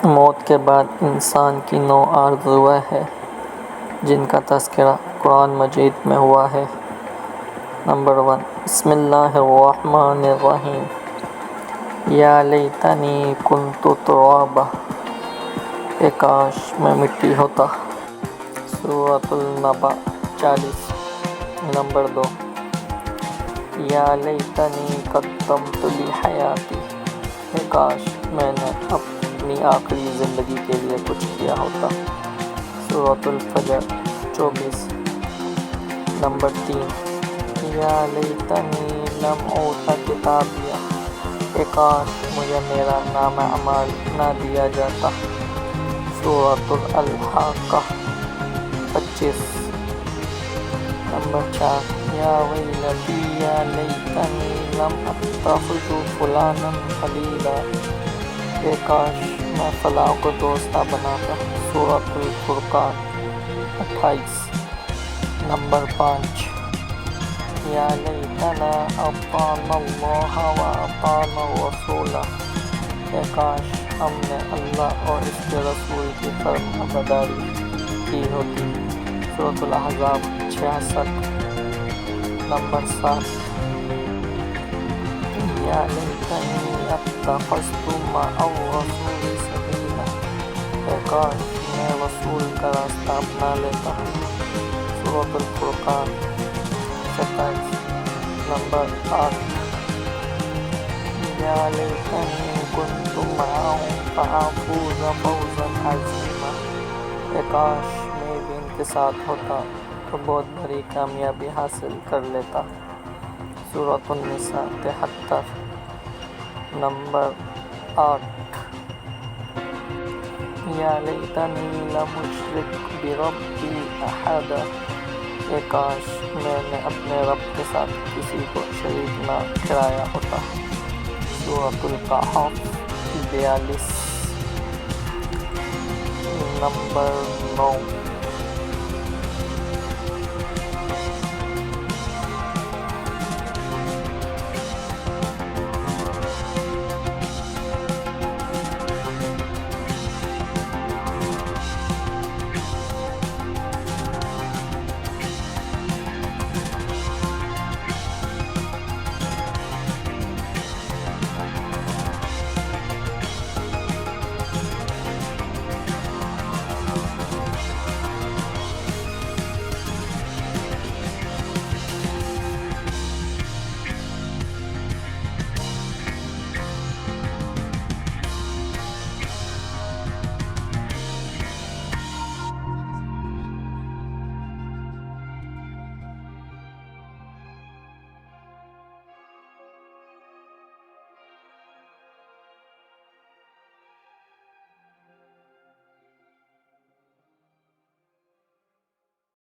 موت کے بعد انسان کی 9 آرزوئیں ہیں جن کا تذکرہ قرآن مجید میں ہوا ہے۔ نمبر 1، بسم اللہ الرحمن الرحیم، یا لیتنی کنت ترابا، کاش میں مٹی ہوتا۔ سورۃ النبأ 40۔ نمبر 2، یا لیتنی قدمت لحیاتی، کاش میں نے اپنی آخری زندگی کے لیے کچھ کیا ہوتا۔ سورۃ الفجر 24۔ نمبر 3، یا لیتنی لم اوت کتابیہ، کاش مجھے میرا نامہ اعمال نہ دیا جاتا۔ سورۃ الحاقہ 25۔ نمبر 4، یا ویلتی یا لیتنی لم اتخذ فلانا خلیلا، کاش میں فلاں کو دوست نہ بناتا۔ سورۃ الفرقان 28۔ نمبر 5، یا لیتنا اطعنا اللہ و اطعنا الرسول، کاش ہم نے اللہ اور اس کے رسول کی فرمانبرداری کی ہوتی۔ سورۃ الاحزاب 66۔ نمبر 7، یا لیتنی اتخذت مع الرسول سبیلا، کاش میں رسول کا راستہ اپنا لیتا۔ سورۃ الفرقان 27۔ نمبر 8، یا لیتنی کنت معهم فافوز فوزا عظیما، کاش میں بھی ان کے ساتھ ہوتا تو بہت بڑی کامیابی حاصل کر لیتا۔ سورۃ النساء 73۔ نمبر 8، یا لیتنی لم اشرک بربی احدا، کاش میں نے اپنے رب کے ساتھ کسی کو شریک نہ ٹھہرایا ہوتا۔ سورۃ الکہف 42۔ نمبر 9،